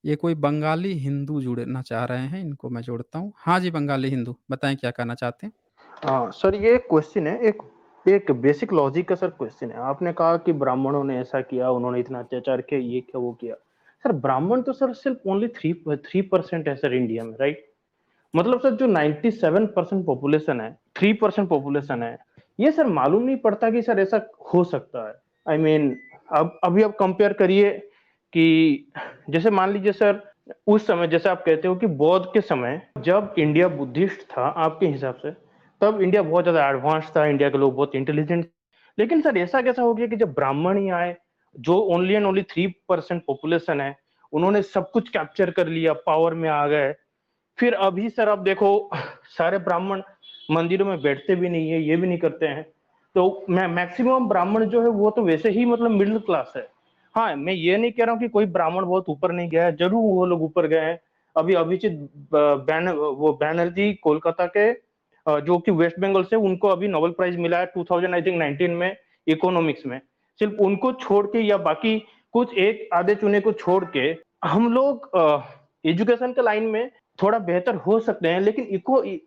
ये कोई बंगाली हिंदू जुड़ना चाह रहे हैं, इनको मैं जोड़ता हूँ। हाँ जी, बंगाली हिंदू, बताएँ क्या कहना चाहते हैं? हाँ, सर ये क्वेश्चन है एक एक बेसिक लॉजिक का सर क्वेश्चन है। आपने कहा कि ब्राह्मणों ने ऐसा किया, उन्होंने इतना अत्याचार किया, ये किया, वो किया। सर ब्राह्मण तो सर सिर्फ ओनली 3% है सर इंडिया में, राइट? मतलब सर जो 97% पॉपुलेशन है, 3% पॉपुलेशन है, ये सर मालूम नहीं पड़ता कि सर ऐसा हो सकता है। आई I मीन अब अभी आप कंपेयर करिए कि जैसे मान लीजिए सर उस समय जैसे आप कहते हो कि बौद्ध के समय जब इंडिया बुद्धिस्ट था आपके हिसाब से, तब इंडिया बहुत ज़्यादा एडवांस था, इंडिया के लोग बहुत इंटेलिजेंट। लेकिन सर ऐसा कैसा हो गया कि जब ब्राह्मण ही आए, जो ओनली एंड ओनली 3% पॉपुलेशन है, उन्होंने सब कुछ कैप्चर कर लिया, पावर में आ गए। फिर अभी सर आप देखो सारे ब्राह्मण मंदिरों में बैठते भी नहीं है, ये भी नहीं करते हैं। तो मैक्सिमम ब्राह्मण जो है वो तो वैसे ही मतलब मिडिल क्लास है। हाँ, मैं ये नहीं कह रहा हूँ कि कोई ब्राह्मण बहुत ऊपर नहीं गया है, जरूर वो लोग ऊपर गए हैं। अभी अभिजीत वो बैनर्जी कोलकाता के जो कि वेस्ट बंगाल से, उनको अभी नोबेल प्राइज मिला है 2000 आई थिंक 19 में इकोनॉमिक्स में। सिर्फ उनको छोड़ के या बाकी कुछ एक आधे चुने को छोड़ के हम लोग एजुकेशन के लाइन में थोड़ा बेहतर हो सकते हैं, लेकिन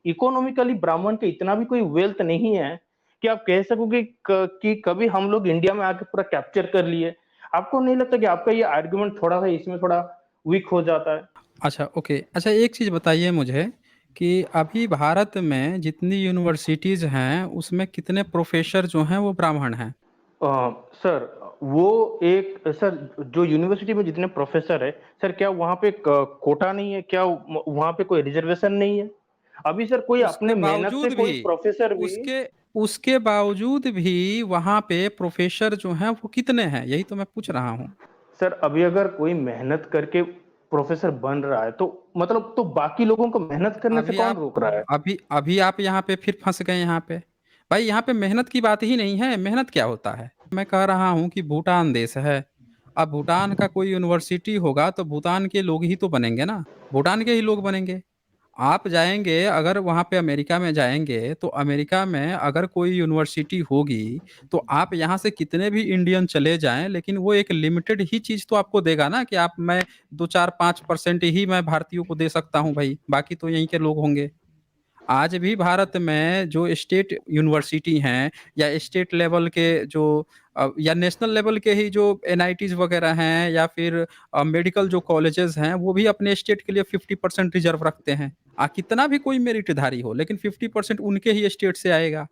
इकोनॉमिकली ब्राह्मण के इतना भी कोई वेल्थ नहीं है कि आप कह सको कि कभी हम लोग इंडिया में आके पूरा कैप्चर कर लिए। आपको नहीं लगता कि आपका ये आर्गुमेंट थोड़ा सा इसमें थोड़ा वीक हो जाता है? अच्छा, ओके। अच्छा, एक चीज़ बताइए मुझे कि अभी भारत में जितनी यूनिवर्सिटीज़ हैं, उसमें कितने प्रोफ़ेसर जो हैं वो ब्राह्मण हैं? सर वो एक सर जो यूनिवर्सिटी में जितने प्रोफेसर है, सर क्या वहाँ पे कोटा नहीं है? क्या वहाँ पे कोई रिजर्वेशन नहीं है? अभी सर कोई अपने उसके मेहनत से बावजूद कोई भी प्रोफेसर भी उसके उसके बावजूद भी वहाँ पे प्रोफ़ेसर जो हैं वो कितने हैं? यही तो मैं पूछ रहा हूँ। सर अभी अगर कोई मेहनत करके प्रोफेसर बन रहा है तो मतलब तो बाकी लोगों को मेहनत करने से अभी कौन आप रोक रहा है? अभी अभी आप यहाँ पे फिर फँस गए यहाँ पे। भाई यहाँ पे मेहनत की बात ही नहीं है, मेहनत क्या होता है? मैं कह रहा हूँ कि भूटान देश है। अब भूटान का कोई यूनिवर्सिटी होगा तो भूटान के लोग ही तो बनेंगे ना, भूटान के ही लोग बनेंगे। आप जाएँगे अगर वहाँ पे अमेरिका में जाएँगे, तो अमेरिका में अगर कोई यूनिवर्सिटी होगी, तो आप यहाँ से कितने भी इंडियन चले जाएँ, लेकिन वो एक लिमिटेड ही चीज़ तो आपको देगा ना कि आप मैं 2, 4, 5% ही मैं भारतीयों को दे सकता हूँ भई, बाकी तो यहीं के लोग होंगे। आज भी भारत में जो स्टेट यूनिवर्सिटी हैं या स्टेट लेवल के जो या नेशनल लेवल के ही जो एनआईटीज़ वगैरह हैं या फिर मेडिकल जो कॉलेजेस हैं, वो भी अपने स्टेट के लिए 50% रिज़र्व रखते हैं। कितना भी कोई मेरिटधारी हो, लेकिन 50% उनके ही स्टेट से आएगा।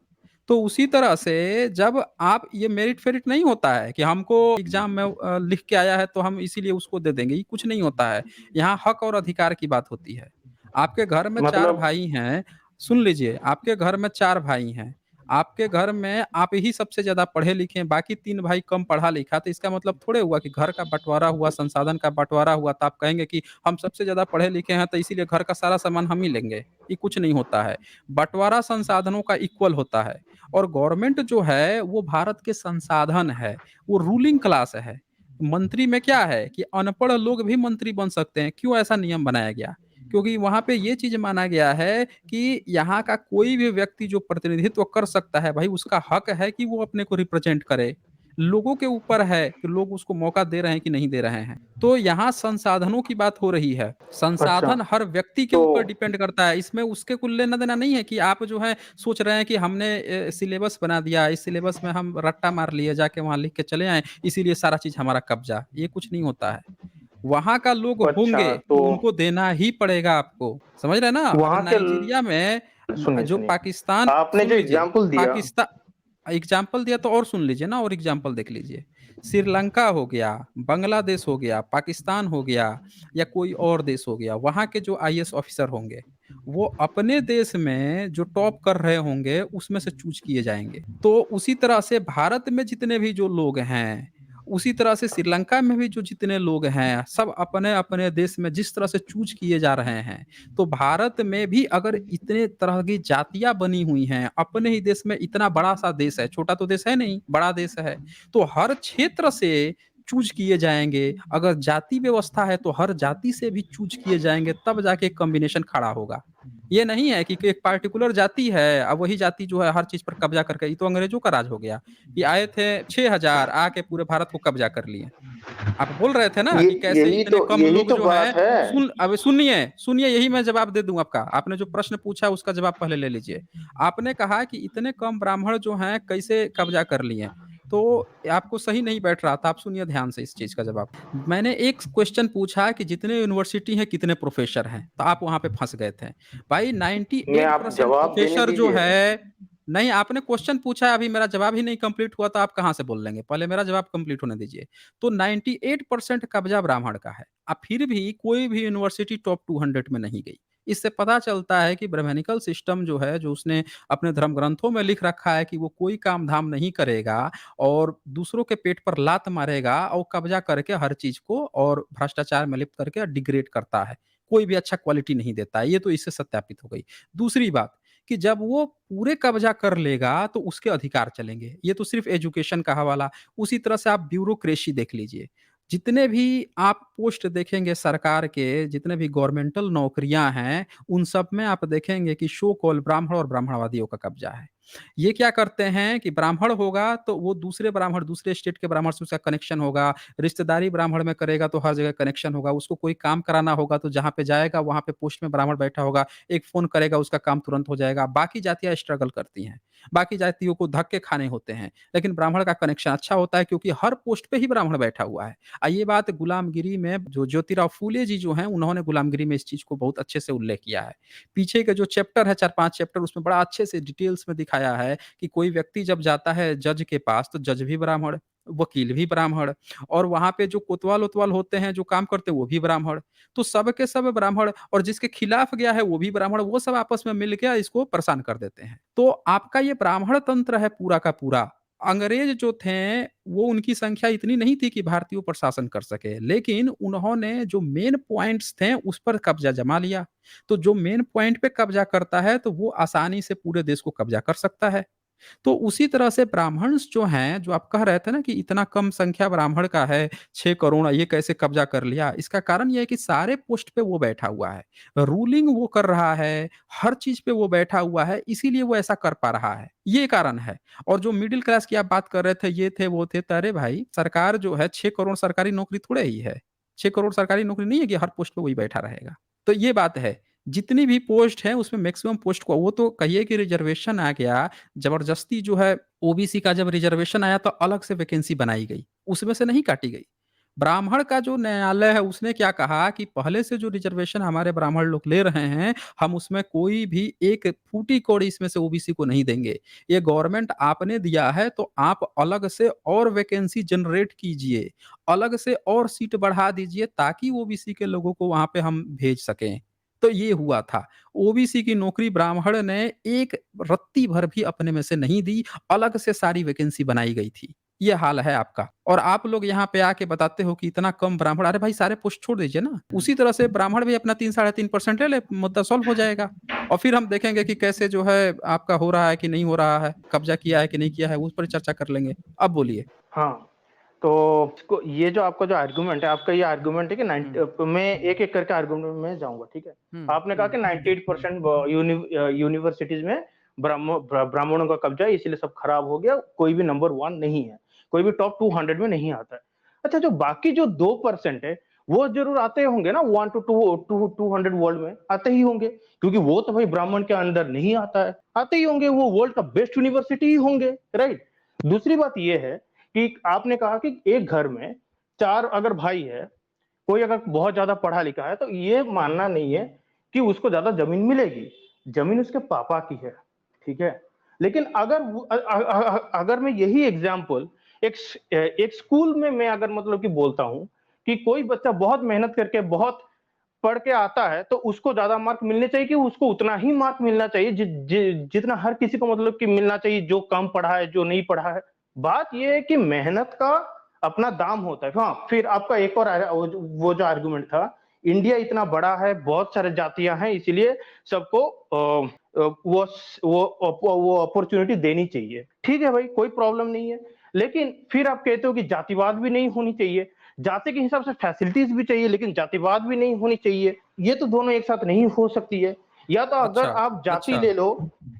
तो उसी तरह से जब आप ये मेरिट-फेरिट नहीं होता है कि हमको एग्ज़ाम में लिख के आया है तो हम इसीलिए उसको दे देंगे, ये कुछ नहीं होता है। यहाँ हक और अधिकार की बात होती है। आपके घर में 4 मतलब भाई हैं, सुन लीजिए, आपके घर में 4 भाई हैं। आपके घर में आप ही सबसे ज़्यादा पढ़े-लिखे हैं, बाकी 3 भाई कम पढ़ा-लिखा, तो इसका मतलब थोड़े हुआ कि घर का बँटवारा हुआ, संसाधन का बँटवारा हुआ, तो आप कहेंगे कि हम सबसे ज़्यादा पढ़े-लिखे हैं, तो इसीलिए घर का सारा सामान हम ही लेंगे। ये कुछ नहीं होता है। बँटवारा संसाधनों का इक्वल होता है और गवर्नमेंट जो है, वो भारत के संसाधन है, वो रूलिंग क्लास है। मंत्री में क्या है कि अनपढ़ लोग भी मंत्री बन सकते हैं, क्यों ऐसा नियम बनाया गया? क्योंकि वहाँ पे ये चीज़ माना गया है कि यहाँ का कोई भी व्यक्ति जो प्रतिनिधित्व कर सकता है, भाई उसका हक है कि वो अपने को रिप्रेज़ेंट करे। लोगों के ऊपर है कि लोग उसको मौका दे रहे हैं कि नहीं दे रहे हैं। तो यहाँ संसाधनों की बात हो रही है। अच्छा, संसाधन हर व्यक्ति के तो ऊपर डिपेंड करता है। इसमें उसके कुछ लेना-देना नहीं है कि आप जो है सोच रहे हैं कि हमने सिलेबस बना दिया, इस सिलेबस में हम रट्टा मार लिए, जाके वहाँ लिख के चले आए, इसीलिए सारा चीज़ हमारा कब्ज़ा। ये कुछ नहीं होता है। वहाँ का लोग अच्छा, होंगे, तो तो उनको देना ही पड़ेगा आपको, समझ रहे हैं ना? अब वहाँ के नाइजीरिया में सुनिए, जो सुनिए। पाकिस्तान आपने सुन जो लीजिए, एग्ज़ाम्पल दिया पाकिस्ता एग्ज़ाम्पल दिया तो और सुन लीजिए ना और एग्ज़ाम्पल देख लीजिए। श्रीलंका हो गया, बांग्लादेश हो गया, पाकिस्तान हो गया या कोई और देश हो गया, वहाँ के जो आईएएस ऑफ़िसर होंगे, वो अपने देश में जो टॉप कर रहे होंगे, उसमें से चूज़ किए जाएँगे। तो उसी तरह से भारत में जितने भी जो लोग हैं, उसी तरह से श्रीलंका में भी जो जितने लोग हैं, सब अपने-अपने देश में जिस तरह से चूज़ किए जा रहे हैं, तो भारत में भी अगर इतने तरह की जातियाँ बनी हुई हैं, अपने ही देश में इतना बड़ा-सा देश है, छोटा तो देश है नहीं, बड़ा देश है, तो हर क्षेत्र से चूज़ किए जाएँगे। अगर जाति व्यवस्था है, तो हर जाति से भी चूज़ किए जाएँगे, तब जाके कॉम्बिनेशन खड़ा होगा। ये नहीं है कि एक पार्टिकुलर जाति है, अब वही जाति जो है हर चीज पर कब्जा करके, ये तो अंग्रेजों का राज हो गया। ये आए थे 6000 आके पूरे भारत को कब्जा कर लिए। आप बोल रहे थे ना ये कि कैसे इतने कम यही लोग तो जो बात है, है। अब सुनिए सुनिए, यही मैं जवाब दे दूं आपका। आपने जो प्रश्न पूछा उसका जवाब पहले ले लीजिए। आपने कहा कि इतने कम ब्राह्मण जो हैं कैसे कब्जा कर लिए, तो आपको सही नहीं बैठ रहा था। आप सुनिए ध्यान से इस चीज का जवाब। मैंने एक क्वेश्चन पूछा कि जितने यूनिवर्सिटी हैं कितने प्रोफेसर हैं, तो आप वहां पे फंस गए थे। भाई मैं 98% आप जवाब देने प्रोफेसर जो दीजिए। है, नहीं आपने क्वेश्चन पूछा, अभी मेरा जवाब ही नहीं कंप्लीट हुआ तो आप कहां से बोल लेंगे, पहले मेरा जवाब कंप्लीट होने दीजिए। तो 98% कब्जा ब्राह्मण का है। अब फिर भी कोई भी यूनिवर्सिटी टॉप 200 में नहीं गई। इससे पता चलता है कि ब्राह्मणिकल सिस्टम जो है, जो उसने अपने धर्म ग्रंथों में लिख रखा है कि वो कोई काम धाम नहीं करेगा और दूसरों के पेट पर लात मारेगा और कब्जा करके हर चीज को और भ्रष्टाचार में लिप्त करके डिग्रेड करता है, कोई भी अच्छा क्वालिटी नहीं देता है। ये तो इससे सत्यापित हो गई। दूसरी बात कि जब वो पूरे कब्जा कर लेगा तो उसके अधिकार चलेंगे। ये तो सिर्फ एजुकेशन का हवाला। उसी तरह से आप ब्यूरोक्रेसी देख लीजिए। जितने भी आप पोस्ट देखेंगे सरकार के, जितने भी गवर्नमेंटल नौकरियां हैं, उन सब में आप देखेंगे कि शो कॉल ब्राह्मण और ब्राह्मणवादियों का कब्जा है। ये क्या करते हैं कि ब्राह्मण होगा तो वो दूसरे ब्राह्मण, दूसरे स्टेट के ब्राह्मण से उसका कनेक्शन होगा, रिश्तेदारी ब्राह्मण में करेगा तो हर जगह कनेक्शन होगा, उसको कोई काम कराना होगा तो जहाँ पे जाएगा वहाँ पे पोस्ट में ब्राह्मण बैठा होगा, एक फोन करेगा उसका काम तुरंत हो जाएगा। बाकी जातियां स्ट्रगल करती हैं, बाकी जातियों को धक्के खाने होते हैं, लेकिन ब्राह्मण का कनेक्शन अच्छा होता है क्योंकि हर पोस्ट पे ही ब्राह्मण बैठा हुआ है। ये बात गुलामगिरी में जो ज्योतिराव फूले जी जो हैं, उन्होंने गुलामगिरी में इस चीज को बहुत अच्छे से उल्लेख किया है। पीछे का जो चैप्टर है, 4-5 चैप्टर, उसमें बड़ा अच्छे से डिटेल्स में दिखाया है कि कोई व्यक्ति जब जाता है जज के पास तो जज भी ब्राह्मण, वकील भी ब्राह्मण, और वहां पे जो कोतवाल उतवाल होते हैं जो काम करते हैं वो भी ब्राह्मण। तो सब के सब ब्राह्मण, और जिसके खिलाफ गया है वो भी ब्राह्मण, वो सब आपस में मिल के इसको परेशान कर देते हैं। तो आपका ये ब्राह्मण तंत्र है पूरा का पूरा। अंग्रेज जो थे वो, उनकी संख्या इतनी नहीं थी कि भारतीयों पर शासन कर सके, लेकिन उन्होंने जो मेन पॉइंट्स थे उस पर कब्जा जमा लिया। तो जो मेन पॉइंट पे कब्जा करता है तो वो आसानी से पूरे देश को कब्जा कर सकता है। तो उसी तरह से ब्राह्मण्स जो हैं, जो आप कह रहे थे ना कि इतना कम संख्या ब्राह्मण का है, 6 करोड़, ये कैसे कब्जा कर लिया? इसका कारण ये है कि सारे पोस्ट पे वो बैठा हुआ है, रूलिंग वो कर रहा है, हर चीज पे वो बैठा हुआ है, इसीलिए वो ऐसा कर पा रहा है, ये कारण है। और जो मिडिल क्लास की आप बात कर रहे थे, ये थे वो थे, तो अरे भाई सरकार जो है 6 करोड़ सरकारी नौकरी थोड़े ही है। 6 करोड़ सरकारी नौकरी नहीं है कि हर पोस्ट पे वही बैठा रहेगा। तो ये बात है। जितनी भी पोस्ट है उसमें मैक्सिमम पोस्ट को, वो तो कहिए कि रिजर्वेशन आ गया, जबरदस्ती जो है ओबीसी का जब रिजर्वेशन आया तो अलग से वैकेंसी बनाई गई, उसमें से नहीं काटी गई। ब्राह्मण का जो न्यायालय है उसने क्या कहा कि पहले से जो रिजर्वेशन हमारे ब्राह्मण लोग ले रहे हैं, हम उसमें कोई भी एक फूटी कौड़ी इसमें से ओबीसी को नहीं देंगे। ये गवर्नमेंट आपने दिया है तो आप अलग से और वैकेंसी जनरेट कीजिए, अलग से और सीट बढ़ा दीजिए ताकि ओबीसी के लोगों को वहां पे हम भेज सकें। तो ये हुआ था। ओबीसी की नौकरी ब्राह्मण ने एक रत्ती भर भी अपने में से नहीं दी, अलग से सारी वैकेंसी बनाई गई थी। ये हाल है आपका। और आप लोग यहाँ पे आके बताते हो कि इतना कम ब्राह्मण, अरे भाई सारे पोस्ट छोड़ दीजिए ना। उसी तरह से ब्राह्मण भी अपना 3 साढ़े 3% ले ले, मुद्दा सॉल्व हो जाएगा। और फिर हम देखेंगे कि कैसे जो है आपका हो रहा है कि नहीं हो रहा है, कब्जा किया है कि नहीं किया है, उस पर चर्चा कर लेंगे। अब बोलिए। हाँ, तो इसको, ये जो आपका जो आर्गुमेंट है, आपका ये आर्गुमेंट है कि हुँ, मैं एक-एक करके आर्गुमेंट में जाऊँगा, ठीक है? हुँ, आपने कहा हुँ, कि 98% यूनिवर्सिटीज़ में ब्राह्मणों का कब्जा है, इसीलिए सब खराब हो गया, कोई भी नंबर 1 नहीं है, कोई भी टॉप 200 में नहीं आता है। अच्छा, जो बाकी जो 2% है, वो ज़रूर आते होंगे ना 1 टू 200 वर्ल्ड में, आते ही होंगे, क्योंकि वो तो भाई ब्राह्मण के अंदर नहीं आता है, आते ही होंगे, वो वर्ल्ड का बेस्ट यूनिवर्सिटी ही होंगे, राइट? दूसरी बात ये है कि आपने कहा कि एक घर में 4 अगर भाई है, कोई अगर बहुत ज़्यादा पढ़ा-लिखा है, तो ये मानना नहीं है कि उसको ज़्यादा ज़मीन मिलेगी। ज़मीन उसके पापा की है, ठीक है? लेकिन अगर अगर मैं यही एग्ज़ाम्पल एक स्कूल में मैं अगर मतलब कि बोलता हूँ कि कोई बच्चा बहुत मेहनत करके, बहुत पढ़ के आता है, तो उसको ज़्यादा मार्क मिलने चाहिए कि उसको उतना ही मार्क मिलना चाहिए जितना हर किसी को मतलब कि मिलना चाहिए, जो कम पढ़ा है, जो नहीं पढ़ा है। बात ये है कि मेहनत का अपना दाम होता है। हाँ, फिर आपका एक और वो जो आर्गुमेंट था, इंडिया इतना बड़ा है, बहुत सारे जातियाँ हैं, इसीलिए सबको वो अपॉर्च्युनिटी देनी चाहिए। ठीक है भाई, कोई प्रॉब्लम नहीं है। लेकिन फिर आप कहते हो कि जातिवाद भी नहीं होनी चाहिए। जाति के हिसाब से फैसिलिटीज भी चाहिए, लेकिन जातिवाद भी नहीं होनी चाहिए। ये तो दोनों एक साथ नहीं हो सकती है। या तो अगर अच्छा, आप जाति अच्छा। ले लो,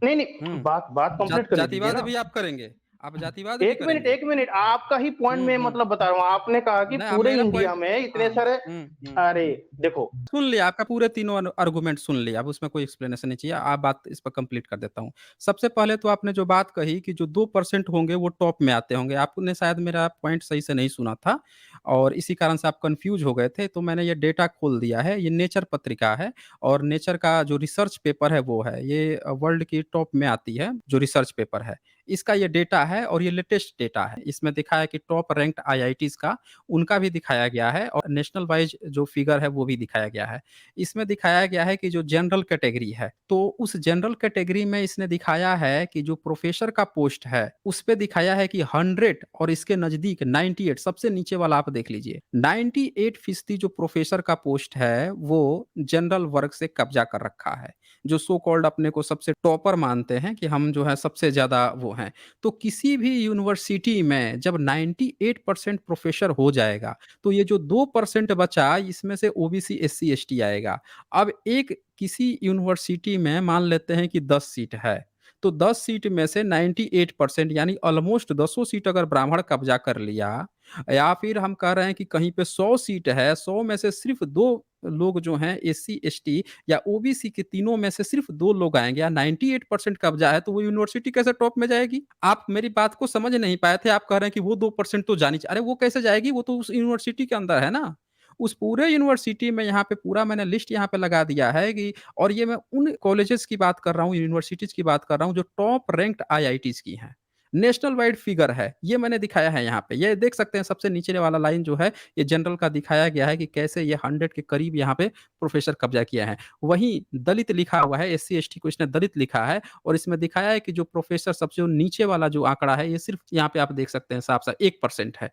नहीं, नहीं, हुँ। बात कंप्लीट करने दीजिए जातिवाद ना। भी आप करेंगे? आप जातिवाद भी करेंगे? 1 मिनट, आपका ही पॉइंट हुँ, मैं हुँ। मतलब बता रहा हूँ। आपने कहा कि नहीं, अब पूरे मेरा इंडिया पॉइंट में इतने हाँ। सारे, हुँ, हुँ। अरे देखो, सुन लिया, आपका पूरे तीनों आर्गुमेंट सुन लिया, अब उसमें कोई एक्सप्लेनेशन नहीं चाहिए। आप बात इस पर कंप्लीट कर देता हूँ। सबसे पहले तो आपने जो बात कही कि जो 2% होंगे वो टॉप में आते होंगे, आपने शायद मेरा पॉइंट सही से नहीं सुना था और इसी कारण से आप कन्फ्यूज़ हो गए थे। तो मैंने ये डेटा खोल दिया है, ये नेचर पत्रिका है और नेचर का जो रिसर्च पेपर है वो है। ये वर्ल्ड की टॉप में आती है, जो रिसर्च पेपर है। इसका ये डेटा है और ये लेटेस्ट डेटा है। इसमें दिखा है कि टॉप रैंक्ड आईआईटीज़ का उनका भी दिखाया गया है और नेशनल वाइज़ जो फिगर है वो भी दिखाया गया है। इसमें दिखाया गया है कि जो जनरल कैटेगरी है, तो उस जनरल कैटेगरी में इसने दिखाया है कि जो प्रोफ़ेसर का पोस्ट है, उस पे दिखाया है कि 100 और इसके नज़दीक 98 सबसे नीचे वाला आप देख लीजिए। 98% जो प्रोफ़ेसर का पोस्ट है, वो जनरल वर्ग से कब्ज़ा कर रखा है। जो सो कॉल्ड अपने को सबसे टॉपर मानते हैं कि हम जो है सबसे ज़्यादा वो हैं। तो किसी भी यूनिवर्सिटी में जब 98% प्रोफ़ेसर हो जाएगा, तो ये जो 2% बचा इसमें से ओबीसी, एससी, एसटी आएगा। अब एक किसी यूनिवर्सिटी में मान लेते हैं कि 10 सीट है, तो 10 सीट में से 98% यानी ऑलमोस्ट दसों सीट अगर ब्राह्मण कब्ज़ा कर लिया या फिर हम कह रहे हैं कि कहीं पे 100 सीट है, 100 में से सिर्फ़ 2 लोग जो हैं एससी, एसटी या ओबीसी के तीनों में से सिर्फ़ 2 लोग आएँगे या 98% कब्ज़ा है, तो वो यूनिवर्सिटी कैसे टॉप में जाएगी? आप मेरी बात को समझ नहीं पाए थे, आप कह रहे हैं कि वो 2% तो जानी अरे वो कैसे जाएगी? वो तो उस यूनिवर्सिटी के अंदर है ना। उस पूरे यूनिवर्सिटी में यहाँ पे पूरा मैंने लिस्ट यहाँ पे लगा दिया है कि और ये मैं उन कॉलेजेस की बात कर रहा हूँ, यूनिवर्सिटीज़ की बात कर रहा हूँ, जो टॉप रैंक्ड आईआईटीज़ की हैं। नेशनल वाइड फिगर है, ये मैंने दिखाया है यहाँ पे। ये देख सकते हैं सबसे नीचे वाला लाइन जो है, ये जनरल का दिखाया गया है कि कैसे ये 100 के करीब यहाँ पे प्रोफ़ेसर कब्ज़ा किया है। वहीं दलित लिखा हुआ है, एससी, एसटी को इसने दलित लिखा है और इसमें दिखाया है कि जो प्रोफ़ेसर सबसे नीचे वाला जो आंकड़ा है, ये सिर्फ़ यहाँ पे आप देख सकते हैं साफ-साफ 1% है।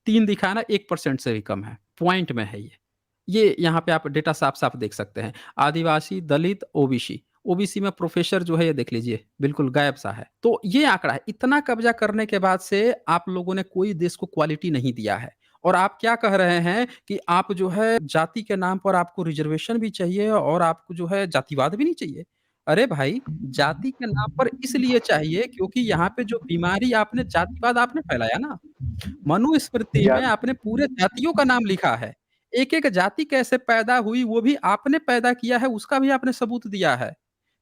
3 दिखाया ना 1% से भी कम है, पॉइंट में है ये। ये यहाँ पे आप डेटा साफ-साफ देख सकते हैं। आदिवासी, दलित, ओबीसी। ओबीसी में प्रोफ़ेसर जो है ये देख लीजिए, बिल्कुल गायब-सा है। तो ये आंकड़ा है, इतना कब्ज़ा करने के बाद से आप लोगों ने कोई देश को क्वालिटी नहीं दिया है। और आप क्या कह रहे हैं कि आप जो है जाति के नाम पर आपको रिज़र्वेशन भी चाहिए और आपको जो है जातिवाद भी नहीं चाहिए। अरे भाई, जाति के नाम पर इसलिए चाहिए क्योंकि यहाँ पे जो बीमारी आपने जातिवाद आपने फैलाया ना। मनुस्मृति जा में आपने पूरे जातियों का नाम लिखा है। एक-एक जाति कैसे पैदा हुई वो भी आपने पैदा किया है, उसका भी आपने सबूत दिया है।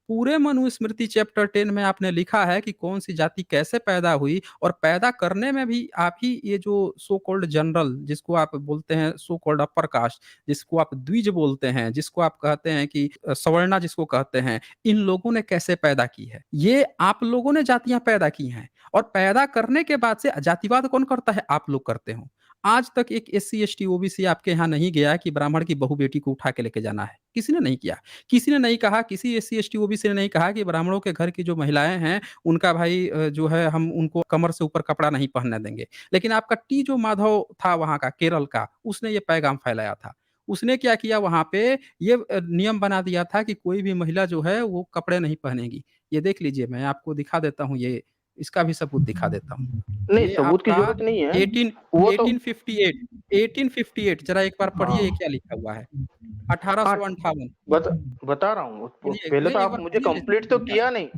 पूरे मनुस्मृति चैप्टर 10 में आपने लिखा है कि कौन-सी जाति कैसे पैदा हुई और पैदा करने में भी आप ही ये जो सो कॉल्ड जनरल जिसको आप बोलते हैं सो कॉल्ड अपर कास्ट, जिसको आप द्विज बोलते हैं, जिसको आप कहते हैं कि सवर्णा जिसको कहते हैं, इन लोगों ने कैसे पैदा की है? ये आप लोगों ने जातियाँ पैदा की हैं और पैदा करने के बाद से जातिवाद कौन करता है? आप लोग करते हो। आज तक एक एससी, एसटी, ओबीसी आपके यहाँ नहीं गया कि ब्राह्मण की बहू बेटी को उठा के लेके जाना है। किसी ने नहीं किया। किसी ने नहीं कहा, किसी एससी, एसटी, ओबीसी ने नहीं कहा कि ब्राह्मणों के घर की जो महिलाएँ हैं, उनका भाई जो है हम उनको कमर से ऊपर कपड़ा नहीं पहनने देंगे। लेकिन आपका टी जो माधव था वहाँ का, केरल का, उसने ये पैगाम फैलाया था। उसने क्या किया वहाँ पे ये नियम बना दिया था कि कोई भी महिला जो है वो कपड़े नहीं पहनेगी। ये देख लीजिए मैं आपको दिखा देता हूँ ये, इसका भी सबूत दिखा देता हूँ। नहीं, ये सबूत की आपका ज़रूरत नहीं है। 18 वो तो 1858 1858 ज़रा एक बार पढ़िए ये हाँ, क्या लिखा हुआ है? हाँ, 1858 बत बता रहा हूँ। पढ़िए, पहले नहीं तो एक आप बार मुझे पढ़िए कंप्लीट तो क्या किया नहीं।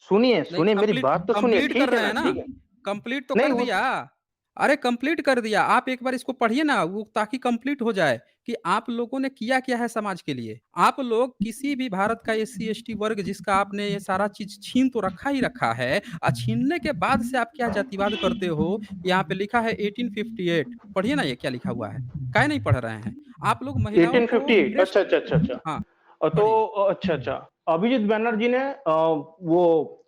सुनिए, नहीं सुनिए, मेरी कंप्लीट बात तो सुनिए, कंप्लीट कर ठीक है रहे ना? हैं ना? ठीक है। कंप्लीट तो नहीं कर वो दिया। अरे कंप्लीट कर दिया। आप एक बार इसको पढ़िए ना वो ताकि कंप्लीट हो जाए कि आप लोगों ने किया क्या है समाज के लिए। आप लोग किसी भी भारत का एससी, एसटी वर्ग जिसका आपने ये सारा चीज़ छीन तो रखा ही रखा है छीनने के बाद से आप क्या जातिवाद करते हो? यहाँ पे लिखा है 1858 पढ़िए ना ये क्या लिखा हुआ है? काहे नहीं पढ़ रहे हैं? आप लोग महिलाओं को 1858 ड्रेस अच्छा, अच्छा, अच्छा, अच्छा। हाँ, तो पढ़िए। अच्छा, अच्छा। अभिजीत बैनर्जी ने वो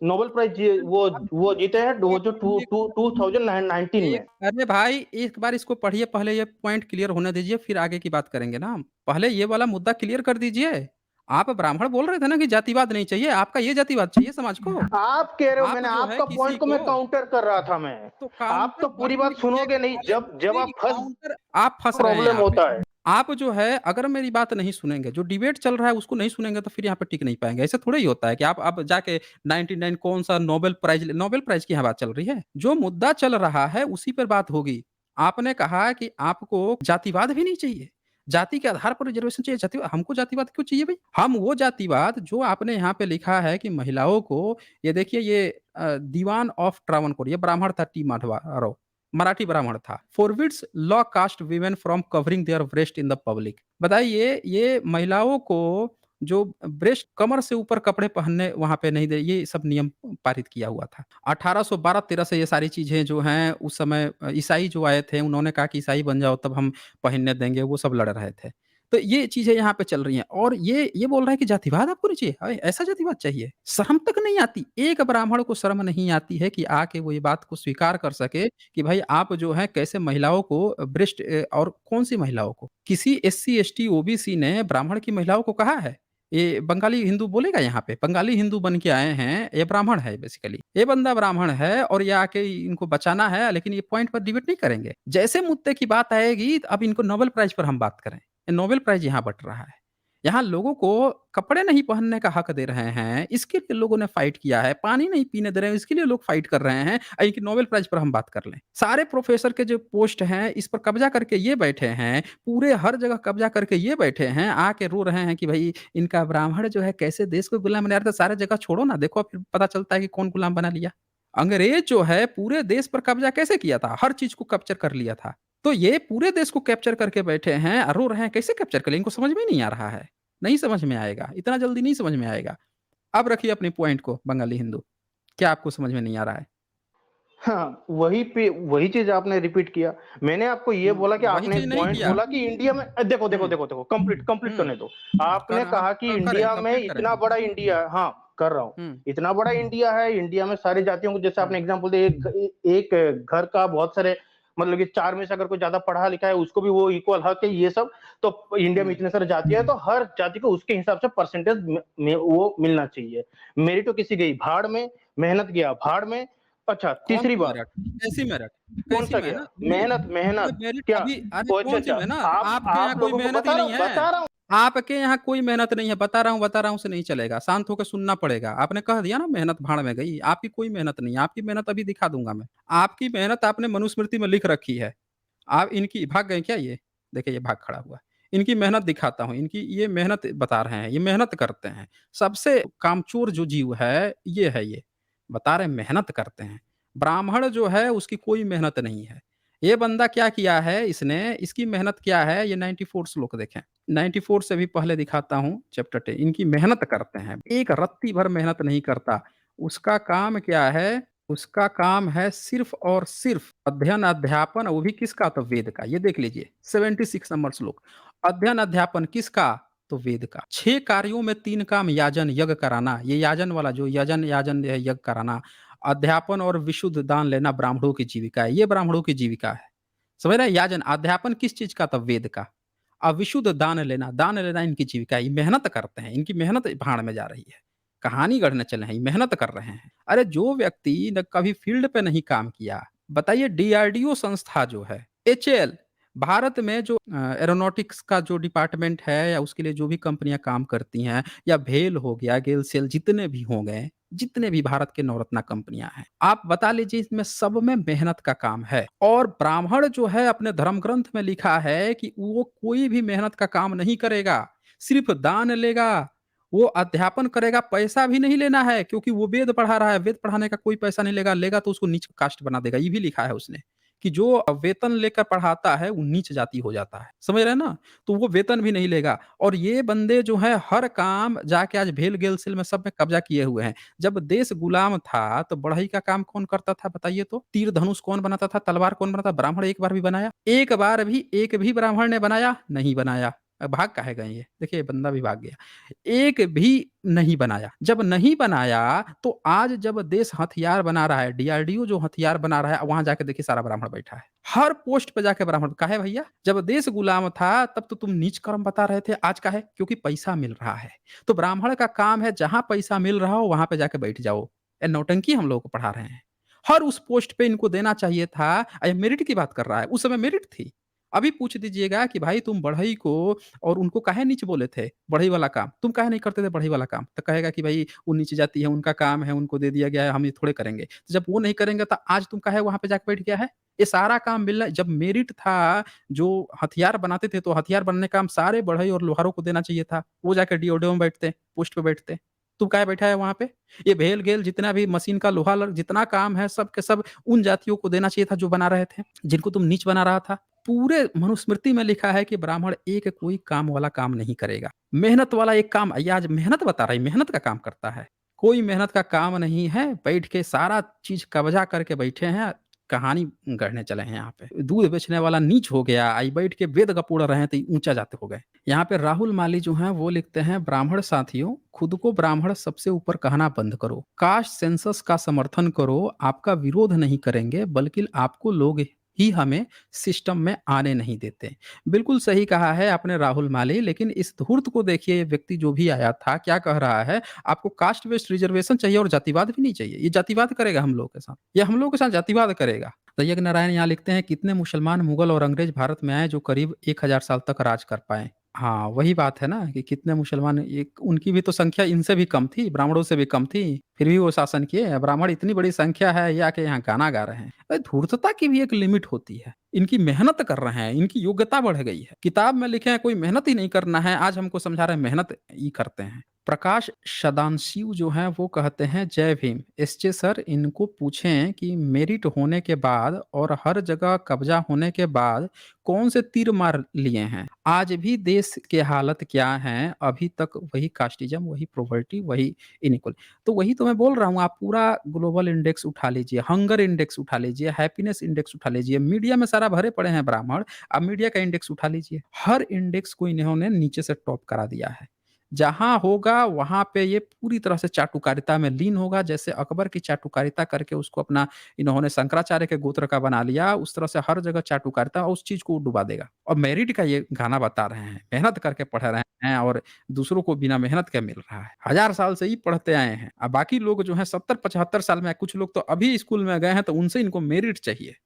नोबेल प्राइज़ वो जीते हैं वो एक जो टू एक टू 2019 एक में। अरे भाई एक बार इसको पढ़िए पहले ये पॉइंट क्लियर होने दीजिए फिर आगे की बात करेंगे ना हम। पहले ये वाला मुद्दा क्लियर कर दीजिए। आप ब्राह्मण बोल रहे थे ना कि जातिवाद नहीं चाहिए, आपका ये जातिवाद चाहिए समाज को? आप कह रहे हो, आप मैंने जो है आपका पॉइंट किसी को मैं को काउंटर कर रहा था मैं। तो आप काउंटर तो पूरी मान बात लीजिए सुनोगे कि नहीं, पहले जब नहीं आप फँस काउंटर आप फँस रहे हैं प्रॉब्लम यहाँ पे। होता है। आप जो है अगर मेरी बात नहीं सुनेंगे, जो डिबेट चल रहा है उसको नहीं सुनेंगे तो फिर यहाँ पे टिक नहीं पाएँगे। ऐसा थोड़ा ही होता है कि आप जाके 99 कौन-सा नोबेल प्राइज़ की यहाँ बात चल रही है। जो मुद्दा चल रहा है उसी पर बात होगी। आपने कहा कि आपको जातिवाद भी नहीं चाहिए। जाति के आधार पर रिजर्वेशन चाहिए, जाति हमको जातिवाद क्यों चाहिए भई? हम वो जातिवाद जो आपने यहाँ पे लिखा है कि महिलाओं को ये देखिए ये दीवान ऑफ ट्रावणकोर ये ब्राह्मण था टी माधवराव, मराठी ब्राह्मण था। Forbids law caste women from covering their breast in the public. बताइए ये महिलाओं को जो ब्रेस्ट कमर से ऊपर कपड़े पहनने वहाँ पे नहीं दे ये सब नियम पारित किया हुआ था। 1812-13 से ये सारी चीज़ें जो हैं उस समय ईसाई जो आए थे उन्होंने कहा कि ईसाई बन जाओ तब हम पहनने देंगे, वो सब लड़ रहे थे। तो ये चीज़ें यहाँ पे चल रही हैं और ये बोल रहा है कि जातिवाद आपको नहीं चाहिए, अरे ऐसा जातिवाद चाहिए। शर्म तक नहीं आती, एक ब्राह्मण को शर्म नहीं आती है कि आके वो ये बात को स्वीकार कर सके कि भाई आप जो है कैसे महिलाओं को ब्रेस्ट और कौन-सी महिलाओं को? किसी एससी, एसटी, ओबीसी ने ब्राह्मण की महिलाओं को कहा है? ये बंगाली हिंदू बोलेगा यहाँ पे, बंगाली हिंदू बन के आए हैं, ये ब्राह्मण है बेसिकली। ये बंदा ब्राह्मण है और ये आके इनको बचाना है लेकिन ये पॉइंट पर डिबेट नहीं करेंगे। जैसे मुद्दे की बात आएगी तो अब इनको नोबेल प्राइज़ पर हम बात करें। नोबेल प्राइज़ यहाँ बँट रहा है। यहाँ लोगों को कपड़े नहीं पहनने का हक दे रहे हैं, इसके लिए लोगों ने फाइट किया है। पानी नहीं पीने दे रहे हैं, इसके लिए लोग फाइट कर रहे हैं। इनकी नोबेल प्राइज़ पर हम बात कर लें। सारे प्रोफ़ेसर के जो पोस्ट हैं, इस पर कब्ज़ा करके ये बैठे हैं, पूरे हर जगह कब्ज़ा करके ये बैठे हैं, आके रो रहे हैं कि भई इनका ब्राह्मण जो है कैसे देश को गुलाम बना रहा था। सारी जगह छोड़ो ना, देखो फिर पता चलता है कि कौन गुलाम बना लिया। अंग्रेज़ जो है पूरे देश पर कब्ज़ा कैसे किया था? हर चीज़ को कैप्चर कर लिया था। तो ये पूरे देश को कैप्चर करके बैठे हैं, रो रहे हैं, कैसे कैप्चर कर लें? इनको समझ में ही नहीं आ रहा है। नहीं समझ में आएगा, इतना जल्दी नहीं समझ में आएगा। अब रखिए अपने पॉइंट को बंगाली हिंदू, क्या आपको समझ में नहीं आ रहा है? हाँ, वही चीज़ आपने रिपीट किया। मैंने आपको ये बोला कि वही आपने चीज़ एक नहीं पॉइंट किया। बोला कि इंडिया में हुँ, कंप्लीट कंप्लीट हुँ। करने दो। आपने हाँ, कहा कि करें, इंडिया में कंप्लीट करें। इतना बड़ा इंडिया है हाँ, कर रहा हूँ। हुँ, इतना बड़ा इंडिया है, इंडिया में सारी जातियों को जैसे हुँ, आपने एग्ज़ाम्पल दिया एक घर का बहुत सारे मतलब कि 4 में से अगर कोई ज़्यादा पढ़ा-लिखा है, उसको भी वो इक्वल हक है, ये सब। तो इंडिया में हुँ। इतने सारे जातियाँ हैं, तो हर जाति को उसके हिसाब से परसेंटेज में वो मिलना चाहिए। मेरिट तो किसी गई भाड़ में, मेहनत गया भाड़ में। अच्छा, तीसरी कौन-सी बात मेरठ? कैसी मेरठ? कैसी कौन-सा गया? मेहनत? बोलिए। मेहनत अरे मेहनत मेरिट क्या? अभी अरे ओह! अच्छा, कौन-सी अच्छा। मेहनत? आपके यहाँ आप कोई लोगों को मेहनत ही नहीं बता है। रहा हूँ। आपके यहाँ कोई मेहनत नहीं है, बता रहा हूँ से नहीं चलेगा, शांत होके सुनना पड़ेगा। आपने कह दिया ना मेहनत भाड़ में गई, आपकी कोई मेहनत नहीं है, आपकी मेहनत अभी दिखा दूँगा मैं। आपकी मेहनत आपने मनुस्मृति में लिख रखी है। आप इनकी भाग गए क्या ये? देखिए ये भाग खड़ा हुआ। इनकी मेहनत दिखाता हूँ, इनकी ये मेहनत बता रहे हैं, ये मेहनत करते हैं। सबसे कामचोर जो जीव है, ये है ये। बता रहे हैं मेहनत करते हैं। ब्राह्मण जो है उसकी कोई मेहनत नहीं है। ये बंदा क्या किया है इसने, इसकी मेहनत क्या है ये 94 श्लोक देखें। 94 से भी पहले दिखाता हूँ चैप्टर 10 इनकी मेहनत करते हैं। एक रत्ती भर मेहनत नहीं करता। उसका काम क्या है? उसका काम है सिर्फ़ और सिर्फ़ अध्ययन अध्यापन वो भी किसका? तो वेद का। ये देख लीजिए 76 नंबर श्लोक। अध्ययन अध्यापन किसका? तो वेद का। 6 कार्यों में 3 काम याजन यज्ञ कराना, ये याजन वाला जो यजन याजन है यज्ञ कराना, अध्यापन और विशुद्ध दान लेना ब्राह्मणों की जीविका है। ये ब्राह्मणों की जीविका है। समझ रहे हैं? याजन अध्यापन किस चीज़ का? तो वेद का। विशुद्ध दान लेना इनकी जीविका है। ये मेहनत करते हैं, इनकी मेहनत भाड़ में जा रही है। कहानी गढ़ने चले हैं, ये मेहनत कर रहे हैं। अरे जो व्यक्ति न कभी फील्ड पे नहीं काम किया, बताइए डीआरडीओ संस्था जो है, एचएएल भारत में जो एरोनॉटिक्स का जो डिपार्टमेंट है या उसके लिए जो भी कंपनियाँ काम करती हैं या भेल हो गया, गेलसेल जितने भी हो गए, जितने भी भारत के नवरत्ना कंपनियाँ हैं, आप बता लीजिए इसमें सब में मेहनत का काम है। और ब्राह्मण जो है अपने धर्म ग्रंथ में लिखा है कि वो कोई भी मेहनत का काम नहीं करेगा, सिर्फ दान लेगा वो अध्यापन करेगा, पैसा भी नहीं लेना है क्योंकि वो वेद पढ़ा रहा है, वेद पढ़ाने का कोई पैसा नहीं लेगा, लेगा तो उसको नीच कास्ट बना देगा, ये भी लिखा है उसने, कि जो वेतन लेकर पढ़ाता है, वो नीच जाति हो जाता है, समझ रहे हैं ना? तो वो वेतन भी नहीं लेगा और ये बंदे जो हैं हर काम जाके आज भेल गेल-सेल में सब में कब्ज़ा किए हुए हैं। जब देश गुलाम था, तो बढ़ई का काम कौन करता था बताइए तो? तीर धनुष कौन बनाता था? तलवार कौन बनाता? ब्राह्मण एक बार भी बनाया? एक भी ब्राह्मण ने बनाया? नहीं बनाया। भाग काहे गए ये? देखिए, ये बंदा भी भाग गया। एक भी नहीं बनाया। जब नहीं बनाया तो आज जब देश हथियार बना रहा है, डीआरडीओ जो हथियार बना रहा है, वहाँ जाके देखिए सारा ब्राह्मण बैठा है। हर पोस्ट पे जाके ब्राह्मण काहे भैया? जब देश गुलाम था तब तो तुम नीच कर्म बता रहे थे, आज काहे? क्योंकि पैसा मिल रहा है। तो ब्राह्मण का काम है जहाँ पैसा मिल रहा हो वहाँ पे जाके बैठ जाओ। ये नौटंकी हम लोगों को पढ़ा रहे हैं। हर उस पोस्ट पे इनको देना चाहिए था। ये मेरिट की बात कर रहा है, उस समय मेरिट थी। अभी पूछ दीजिएगा कि भाई तुम बढ़ई को और उनको काहे नीच बोले थे? बढ़ई वाला काम, तुम काहे नहीं करते थे बढ़ई वाला काम? तो कहेगा कि भाई वो नीचे जाती है, उनका काम है, उनको दे दिया गया है, हम ये थोड़े करेंगे। तो जब वो नहीं करेंगे तो आज तुम काहे वहाँ पे जाके बैठ गया है? ये सारा काम मिलना जब मेरिट था, जो हथियार बनाते थे, तो हथियार बनने का काम सारे बढ़ई और लोहारों को देना चाहिए था। वो जाके डीओडो में बैठते, पोस्ट पे बैठते। तू काहे बैठा है वहाँ पे? ये भेल-गेल जितना भी मशीन का लोहा ल जितना काम है सब के सब उन जातियों को देना चाहिए था जो बना रहे थे, जिनको तुम नीच बना रहा था। पूरे मनुस्मृति में लिखा है कि ब्राह्मण एक कोई काम वाला काम नहीं करेगा। मेहनत वाला एक काम ये आज मेहनत बता रहा है, मेहनत का काम करता है। कोई मेहनत का काम नहीं है, बैठ के सारा चीज़ कब्ज़ा करके बैठे हैं, कहानी गढ़ने चले हैं यहाँ पे। दूध बेचने वाला नीच हो गया, आई बैठ के वेद गपोड़ रहे हैं तो ऊँचा जाते हो गए। यहाँ पे राहुल माली जो हैं वो लिखते हैं, ब्राह्मण साथियों, खुद को ब्राह्मण सबसे ऊपर कहना बंद करो। कास्ट सेंसस का समर्थन करो, आपका विरोध नहीं करेंगे बल्कि आपको लोग ही हमें सिस्टम में आने नहीं देते। बिल्कुल सही कहा है आपने राहुल माली, लेकिन इस धूर्त को देखिए, ये व्यक्ति जो भी आया था क्या कह रहा है, आपको कास्ट बेस्ड रिजर्वेशन चाहिए और जातिवाद भी नहीं चाहिए। ये जातिवाद करेगा हम लोगों के साथ, ये हम लोगों के साथ जातिवाद करेगा। तैयब नारायण यहाँ लिखते हैं, कितने मुसलमान, मुगल और अंग्रेज भारत में आए जो करीब 1000 साल तक राज कर पाए। हाँ, वही बात है ना कि कितने मुसलमान, एक उनकी भी तो संख्या इनसे भी कम थी, ब्राह्मणों से भी कम थी, फिर भी वो शासन किए। ब्राह्मण इतनी बड़ी संख्या है, ये आके यहाँ गाना गा रहे हैं। धूर्तता की भी एक लिमिट होती है। इनकी मेहनत कर रहे हैं, इनकी योग्यता बढ़ गई है। किताब में लिखे हैं कोई मेहनत ही नहीं करना है, आज हमको समझा रहे हैं मेहनत ही करते हैं। प्रकाश सदांशिव जो हैं वो कहते हैं, जय भीम। एसजे सर, इनको पूछें कि मेरिट होने के बाद और हर जगह कब्जा होने के बाद कौन से तीर मार लिए हैं? आज भी देश के हालत क्या हैं? अभी तक वही कास्टिज़्म, वही पॉवर्टी, वही इनइक्वल। तो वही तो मैं बोल रहा हूँ, आप पूरा ग्लोबल इंडेक्स उठा लीजिए, हंगर इंडेक्स उठा लीजिए, हैप्पीनेस इंडेक्स उठा लीजिए, मीडिया में सारा भरे पड़े हैं ब्राह्मण। आप मीडिया का इंडेक्स उठा लीजिए, हर इंडेक्स को इन्होंने नीचे से टॉप करा दिया है। जहाँ होगा वहाँ पे ये पूरी तरह से चाटुकारिता में लीन होगा, जैसे अकबर की चाटुकारिता करके उसको अपना इन्होंने शंकराचार्य के गोत्र का बना लिया, उस तरह से हर जगह चाटुकारिता उस चीज़ को डुबा देगा। और मेरिट का ये गाना बता रहे हैं, मेहनत करके पढ़ रहे हैं और दूसरों को बिना मेहनत के मिल रहा है। 1000 साल से ही पढ़ते आए हैं। बाकी लोग जो हैं 70-75 साल में, कुछ लोग तो अभी स्कूल में गए हैं तो उनसे इनको मेरिट चाहिए।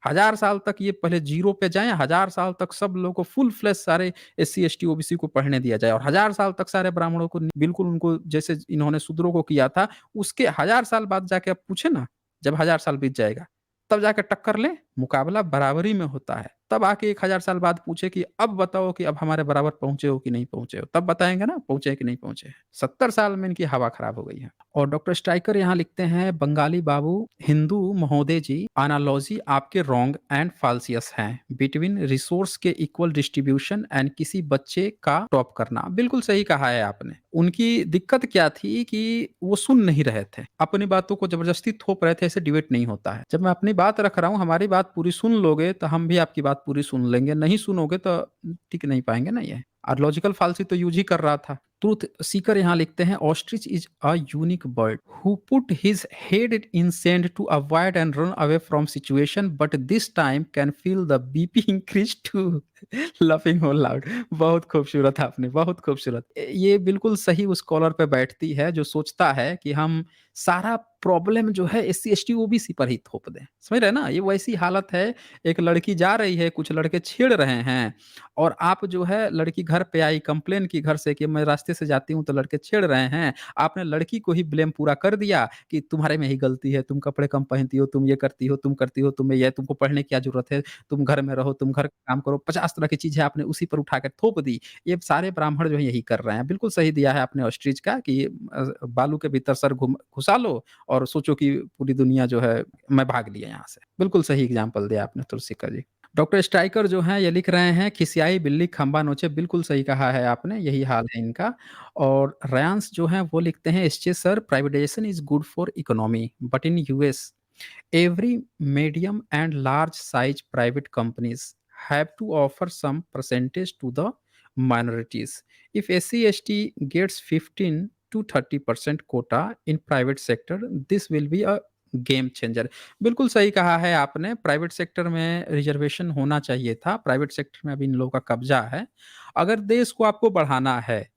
1000 साल तक ये पहले ज़ीरो पे जाएँ, 1000 साल तक सब लोगों को फुल फ्लेज सारे एससी, एसटी, ओबीसी को पढ़ने दिया जाए और 1000 साल तक सारे ब्राह्मणों को बिल्कुल उनको जैसे इन्होंने शूद्रों को किया था, उसके 1000 साल बाद जाके आप पूछे ना, जब 1000 साल बीत जाएगा, तब जाके टक्कर लें, मुकाबला बराबरी में होता है। तब आके 1000 साल बाद पूछे कि अब बताओ कि अब हमारे बराबर पहुँचे हो कि नहीं पहुँचे हो? तब बताएँगे ना पहुँचे हैं कि नहीं पहुँचे हैं। 70 साल में इनकी हवा खराब हो गई है। और डॉक्टर स्ट्राइकर यहाँ लिखते हैं, बंगाली बाबू, हिंदू महोदय जी, एनालॉजी आपके रॉन्ग एंड फाल्सियस हैं बिटवीन रिसोर्स के इक्वल डिस्ट्रीब्यूशन एंड किसी बच्चे का टॉप करना। बिल्कुल सही कहा है आपने। उनकी दिक्कत क्या थी कि वो सुन नहीं रहे थे, अपनी बातों को जबरदस्ती थोप रहे थे, ऐसे डिबेट नहीं होता है। जब मैं अपनी बात रख रहा हूँ, हमारी बात पूरी सुन लोगे तो हम भी आपकी बात पूरी सुन लेंगे, नहीं सुनोगे तो टिक नहीं पाएंगे ना ये। और लॉजिकल फाल्सी तो यूज ही कर रहा था। ट्रूथ सीकर यहाँ लिखते हैं, ostrich is a unique bird who put his head in sand to avoid and run away from situation, but this time can feel the BP increase to laughing हो loud. बहुत खूबसूरत आपने, बहुत खूबसूरत। ये बिल्कुल सही उस कॉलर पे बैठती है जो सोचता है कि हम सारा प्रॉब्लम जो है एससी एसटी ओबीसी पर ही थोप दें। समझ रहे हैं ना? ये वैसी हालत है, एक लड़की जा रही है, कुछ लड़के छेड़ रहे हैं और आप जो है, लड़की घर पे आई, कंप्लेन की घर से कि मैं रास्ते से जाती हूँ तो लड़के छेड़ रहे हैं। आपने लड़की को ही ब्लेम पूरा कर दिया कि तुम्हारे में ही गलती है, तुम कपड़े कम पहनती हो, तुम ये करती हो, तुम करती हो, तुम्हें ये, तुमको पढ़ने की क्या ज़रूरत है, तुम घर में रहो, तुम घर का काम करो। 50 तरह की चीज़ें आपने उसी पर उठा के थोप दी। ये सारे ब्राह्मण जो है यही कर रहे हैं। बिल्कुल सही दिया है आपने ऑस्ट्रिच का कि बालू के भीतर सर घुसा लो और सोचो कि पूरी दुनिया जो है, मैं भाग लिया यहाँ से। बिल्कुल सही एग्ज़ाम्पल दिया आपने तुलसीकर जी। डॉक्टर स्ट्राइकर जो हैं ये लिख रहे हैं, खिसियाई बिल्ली खंबा नोचे। बिल्कुल सही कहा है आपने, यही हाल है इनका। और रेयांस जो हैं वो लिखते हैं, SJ sir, privatisation is good for economy but in US every medium and large size private companies have to offer some percentage to the minorities. If SC/ST gets 15 to 30% quota in private sector, this will be a game changer. बिल्कुल सही कहा है आपने, private sector में reservation होना चाहिए था, private sector में अभी इन लोगों का कब्जा है। अगर देश को आपको बढ़ाना है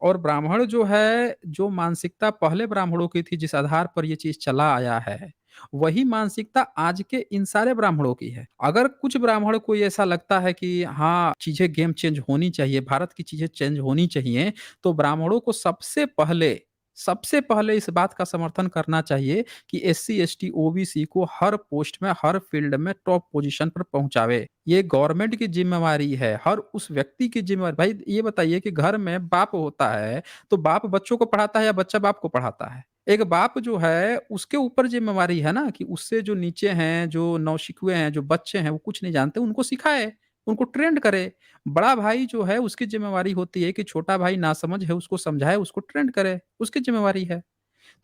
और ब्राह्मण जो है, जो मानसिकता पहले ब्राह्मणों की थी, जिस आधार पर ये चीज़ चला आया है, वही मानसिकता आज के इन सारे ब्राह्मणों की है। अगर कुछ ब्राह्मण को ऐसा लगता है कि हाँ, चीज़ें गेम चेंज होनी चाहिए, भारत की चीज़ें चेंज होनी चाहिए, तो ब्राह्मणों को सबसे पहले इस बात का समर्थन करना चाहिए कि एससी, एसटी, ओबीसी को हर पोस्ट में, हर फील्ड में टॉप पोज़ीशन पर पहुँचावे। ये गवर्नमेंट की ज़िम्मेवारी है, हर उस व्यक्ति की ज़िम्मेवारी। भाई ये बताइए कि घर में बाप होता है, तो बाप बच्चों को पढ़ाता है या बच्चा बाप को पढ़ाता है? एक बाप जो है उसके ऊपर ज़िम्मेवारी है ना कि उससे जो नीचे हैं, जो नौसिखुए हैं, जो बच्चे हैं वो कुछ नहीं जानते उनको सिखाए, उनको ट्रेंड करे। बड़ा भाई जो है उसकी ज़िम्मेवारी होती है कि छोटा भाई नासमझ है उसको समझाए, उसको ट्रेंड करे, उसकी ज़िम्मेवारी है।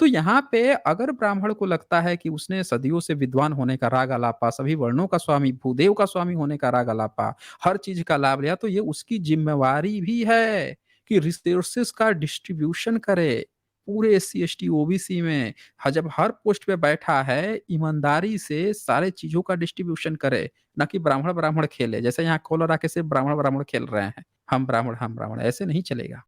तो यहाँ पे अगर ब्राह्मण को लगता है कि उसने सदियों से विद्वान होने का राग अलापा, सभी वर्णों का स्वामी, भूदेव का स्वामी होने का राग अलापा, हर चीज़ का लाभ लिया, तो ये उसकी ज़िम्मेवारी भी है कि रिसोर्सेज़ का डिस्ट्रीब्यूशन करे। पूरे एससी, एसटी, ओबीसी में जब हर पोस्ट पे बैठा है, ईमानदारी से सारे चीज़ों का डिस्ट्रीब्यूशन करे, ना कि ब्राह्मण-ब्राह्मण खेले। जैसे यहाँ कॉलर आके सिर्फ ब्राह्मण-ब्राह्मण खेल रहे हैं। हम ब्राह्मण, ऐसे नहीं चलेगा।